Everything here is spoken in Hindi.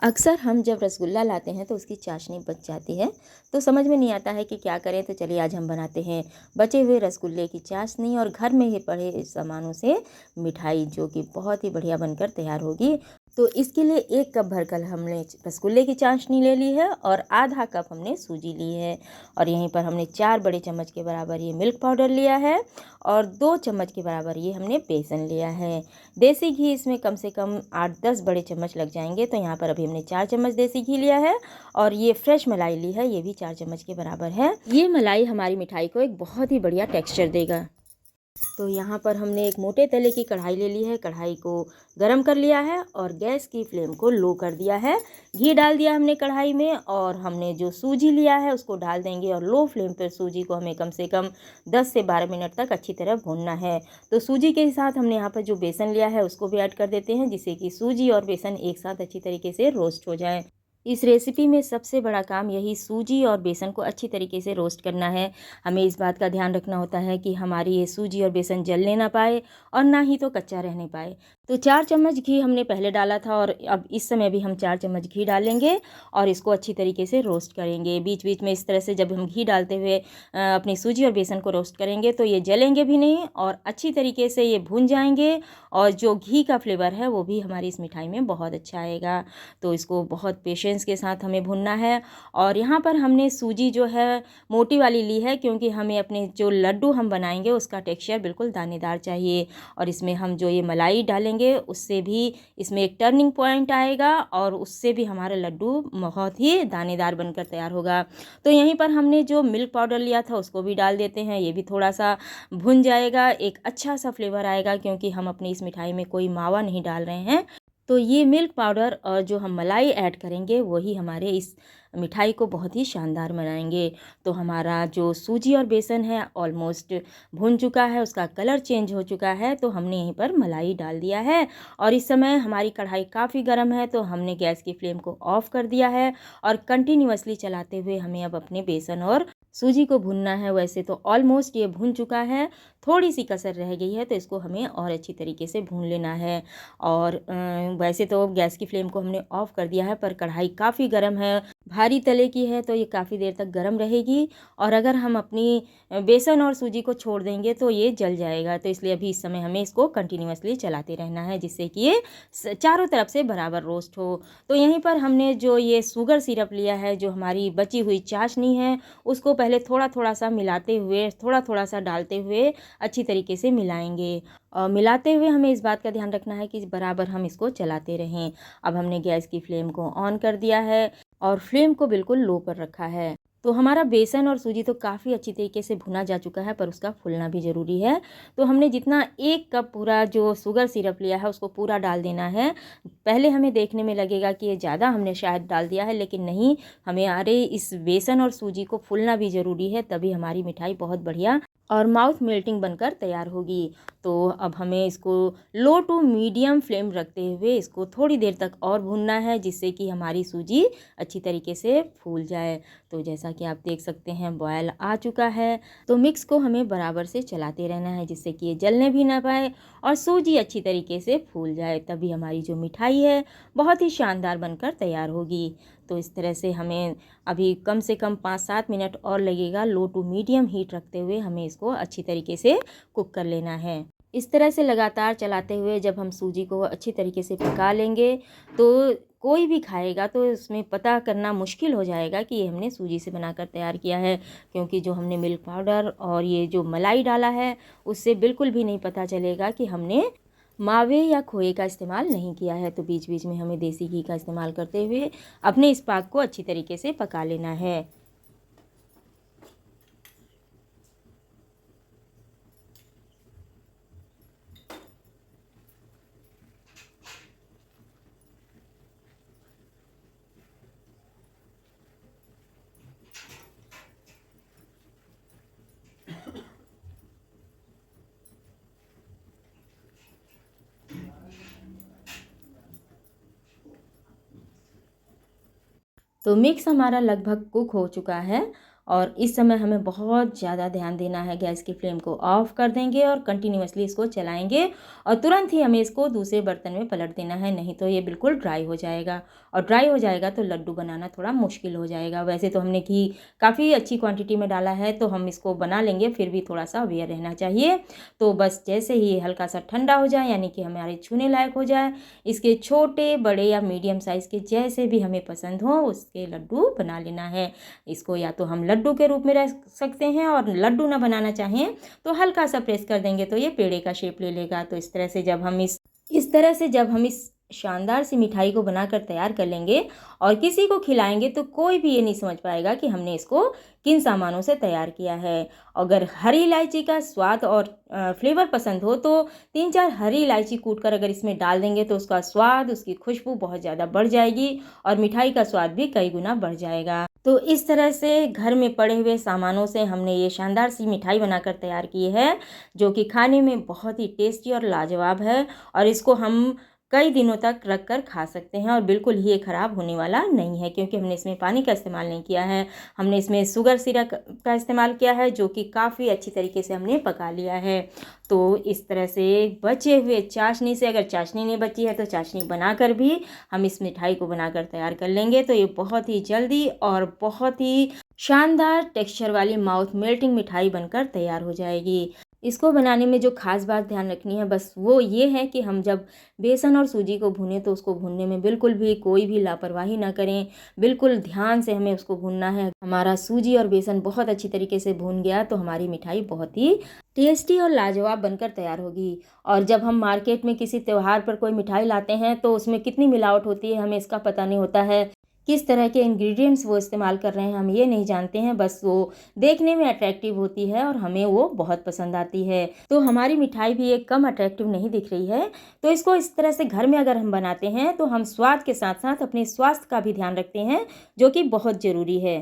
अक्सर हम जब रसगुल्ला लाते हैं तो उसकी चाशनी बच जाती है। तो समझ में नहीं आता है कि क्या करें। तो चलिए आज हम बनाते हैं बचे हुए रसगुल्ले की चाशनी और घर में ही पड़े सामानों से मिठाई, जो कि बहुत ही बढ़िया बनकर तैयार होगी। तो इसके लिए 1 कप भरकर हमने रसगुल्ले की चाशनी ले ली है और आधा कप हमने सूजी ली है। और यहीं पर हमने 4 बड़े चम्मच के बराबर ये मिल्क पाउडर लिया है और 2 चम्मच के बराबर ये हमने बेसन लिया है। देसी घी इसमें कम से कम 8-10 बड़े चम्मच लग जाएंगे। तो यहाँ पर अभी हमने 4 चम्मच देसी घी लिया है और ये फ्रेश मलाई ली है, ये भी 4 चम्मच के बराबर है। ये मलाई हमारी मिठाई को एक बहुत ही बढ़िया टेक्सचर देगा। तो यहाँ पर हमने एक मोटे तले की कढ़ाई ले ली है। कढ़ाई को गरम कर लिया है और गैस की फ्लेम को लो कर दिया है। घी डाल दिया हमने कढ़ाई में और हमने जो सूजी लिया है उसको डाल देंगे और लो फ्लेम पर सूजी को हमें कम से कम 10 से 12 मिनट तक अच्छी तरह भूनना है। तो सूजी के साथ हमने यहाँ पर जो बेसन लिया है उसको भी ऐड कर देते हैं, जिससे कि सूजी और बेसन एक साथ अच्छी तरीके से रोस्ट हो जाए। इस रेसिपी में सबसे बड़ा काम यही सूजी और बेसन को अच्छी तरीके से रोस्ट करना है। हमें इस बात का ध्यान रखना होता है कि हमारी ये सूजी और बेसन जलने ना पाए और ना ही तो कच्चा रहने पाए। तो 4 चम्मच घी हमने पहले डाला था और अब इस समय भी हम 4 चम्मच घी डालेंगे और इसको अच्छी तरीके से रोस्ट करेंगे। बीच बीच में इस तरह से जब हम घी डालते हुए अपनी सूजी और बेसन को रोस्ट करेंगे तो ये जलेंगे भी नहीं और अच्छी तरीके से ये भून जाएंगे और जो घी का फ्लेवर है वो भी हमारी इस मिठाई में बहुत अच्छा आएगा। तो इसको बहुत पेशेंस के साथ हमें भूनना है। और यहाँ पर हमने सूजी जो है मोटी वाली ली है, क्योंकि हमें अपने जो लड्डू हम बनाएंगे उसका टेक्सचर बिल्कुल दानेदार चाहिए। और इसमें हम जो ये मलाई डालेंगे उससे भी इसमें एक टर्निंग पॉइंट आएगा और उससे भी हमारा लड्डू बहुत ही दानेदार बनकर तैयार होगा। तो यहीं पर हमने जो मिल्क पाउडर लिया था उसको भी डाल देते हैं। ये भी थोड़ा सा भुन जाएगा, एक अच्छा सा फ्लेवर आएगा, क्योंकि हम अपनी इस मिठाई में कोई मावा नहीं डाल रहे हैं। तो ये मिल्क पाउडर और जो हम मलाई ऐड करेंगे वही हमारे इस मिठाई को बहुत ही शानदार बनाएंगे। तो हमारा जो सूजी और बेसन है ऑलमोस्ट भुन चुका है, उसका कलर चेंज हो चुका है। तो हमने यहीं पर मलाई डाल दिया है और इस समय हमारी कढ़ाई काफ़ी गर्म है, तो हमने गैस की फ्लेम को ऑफ कर दिया है और कंटिन्यूअसली चलाते हुए हमें अब अपने बेसन और सूजी को भुनना है। वैसे तो ऑलमोस्ट ये भुन चुका है, थोड़ी सी कसर रह गई है, तो इसको हमें और अच्छी तरीके से भून लेना है। और वैसे तो गैस की फ्लेम को हमने ऑफ़ कर दिया है, पर कढ़ाई काफ़ी गर्म है, भारी तले की है, तो ये काफ़ी देर तक गर्म रहेगी। और अगर हम अपनी बेसन और सूजी को छोड़ देंगे तो ये जल जाएगा। तो इसलिए अभी इस समय हमें इसको कंटिन्यूअसली चलाते रहना है, जिससे कि ये चारों तरफ से बराबर रोस्ट हो। तो यहीं पर हमने जो ये शुगर सिरप लिया है, जो हमारी बची हुई चाशनी है, उसको पहले थोड़ा थोड़ा सा मिलाते हुए, थोड़ा थोड़ा सा डालते हुए अच्छी तरीके से मिलाएंगे। और मिलाते हुए हमें इस बात का ध्यान रखना है कि बराबर हम इसको चलाते रहें। अब हमने गैस की फ्लेम को ऑन कर दिया है और फ्लेम को बिल्कुल लो पर रखा है। तो हमारा बेसन और सूजी तो काफ़ी अच्छी तरीके से भुना जा चुका है, पर उसका फूलना भी ज़रूरी है। तो हमने जितना 1 कप पूरा जो शुगर सिरप लिया है उसको पूरा डाल देना है। पहले हमें देखने में लगेगा कि ये ज़्यादा हमने शायद डाल दिया है, लेकिन नहीं, हमें अरे इस बेसन और सूजी को फूलना भी ज़रूरी है, तभी हमारी मिठाई बहुत बढ़िया और माउथ मेल्टिंग बनकर तैयार होगी। तो अब हमें इसको लो टू मीडियम फ्लेम रखते हुए इसको थोड़ी देर तक और भूनना है, जिससे कि हमारी सूजी अच्छी तरीके से फूल जाए। तो जैसा कि आप देख सकते हैं बॉयल आ चुका है। तो मिक्स को हमें बराबर से चलाते रहना है, जिससे कि ये जलने भी ना पाए और सूजी अच्छी तरीके से फूल जाए, तभी हमारी जो मिठाई है बहुत ही शानदार बनकर तैयार होगी। तो इस तरह से हमें अभी कम से कम 5-7 मिनट और लगेगा, लो टू मीडियम हीट रखते हुए हमें इसको अच्छी तरीके से कुक कर लेना है। इस तरह से लगातार चलाते हुए जब हम सूजी को अच्छी तरीके से पका लेंगे तो कोई भी खाएगा तो इसमें पता करना मुश्किल हो जाएगा कि ये हमने सूजी से बनाकर तैयार किया है, क्योंकि जो हमने मिल्क पाउडर और ये जो मलाई डाला है उससे बिल्कुल भी नहीं पता चलेगा कि हमने मावे या खोए का इस्तेमाल नहीं किया है। तो बीच बीच में हमें देसी घी का इस्तेमाल करते हुए अपने इस पाक को अच्छी तरीके से पका लेना है। तो मिक्स हमारा लगभग कुक हो चुका है और इस समय हमें बहुत ज़्यादा ध्यान देना है। गैस की फ्लेम को ऑफ कर देंगे और कंटिन्यूअसली इसको चलाएंगे और तुरंत ही हमें इसको दूसरे बर्तन में पलट देना है, नहीं तो ये बिल्कुल ड्राई हो जाएगा और ड्राई हो जाएगा तो लड्डू बनाना थोड़ा मुश्किल हो जाएगा। वैसे तो हमने घी काफ़ी अच्छी क्वांटिटी में डाला है तो हम इसको बना लेंगे, फिर भी थोड़ा सा अवेयर रहना चाहिए। तो बस जैसे ही हल्का सा ठंडा हो जाए यानी कि हमारे छूने लायक हो जाए, इसके छोटे बड़े या मीडियम साइज़ के जैसे भी हमें पसंद हो उसके लड्डू बना लेना है। इसको या तो हम लड्डू के रूप में रख सकते हैं और लड्डू ना बनाना चाहें तो हल्का सा प्रेस कर देंगे तो ये पेड़े का शेप ले लेगा। तो इस तरह से जब हम इस शानदार सी मिठाई को बनाकर तैयार कर लेंगे और किसी को खिलाएंगे तो कोई भी ये नहीं समझ पाएगा कि हमने इसको किन सामानों से तैयार किया है। अगर हरी इलायची का स्वाद और फ्लेवर पसंद हो तो 3-4 हरी इलायची कूटकर अगर इसमें डाल देंगे तो उसका स्वाद, उसकी खुशबू बहुत ज़्यादा बढ़ जाएगी और मिठाई का स्वाद भी कई गुना बढ़ जाएगा। तो इस तरह से घर में पड़े हुए सामानों से हमने ये शानदार सी मिठाई बनाकर तैयार की है, जो कि खाने में बहुत ही टेस्टी और लाजवाब है और इसको हम कई दिनों तक रख कर खा सकते हैं और बिल्कुल ही ये ख़राब होने वाला नहीं है, क्योंकि हमने इसमें पानी का इस्तेमाल नहीं किया है। हमने इसमें शुगर सिरप का इस्तेमाल किया है, जो कि काफ़ी अच्छी तरीके से हमने पका लिया है। तो इस तरह से बचे हुए चाशनी से, अगर चाशनी नहीं बची है तो चाशनी बनाकर भी हम इस मिठाई को बनाकर तैयार कर लेंगे। तो ये बहुत ही जल्दी और बहुत ही शानदार टेक्सचर वाली माउथ मेल्टिंग मिठाई बनकर तैयार हो जाएगी। इसको बनाने में जो खास बात ध्यान रखनी है बस वो ये है कि हम जब बेसन और सूजी को भूनें तो उसको भूनने में बिल्कुल भी कोई भी लापरवाही ना करें। बिल्कुल ध्यान से हमें उसको भूनना है। हमारा सूजी और बेसन बहुत अच्छी तरीके से भून गया तो हमारी मिठाई बहुत ही टेस्टी और लाजवाब बनकर तैयार होगी। और जब हम मार्केट में किसी त्यौहार पर कोई मिठाई लाते हैं तो उसमें कितनी मिलावट होती है हमें इसका पता नहीं होता है। किस तरह के इंग्रेडिएंट्स वो इस्तेमाल कर रहे हैं हम ये नहीं जानते हैं, बस वो देखने में अट्रैक्टिव होती है और हमें वो बहुत पसंद आती है। तो हमारी मिठाई भी एक कम अट्रैक्टिव नहीं दिख रही है। तो इसको इस तरह से घर में अगर हम बनाते हैं तो हम स्वाद के साथ साथ अपने स्वास्थ्य का भी ध्यान रखते हैं, जो कि बहुत ज़रूरी है।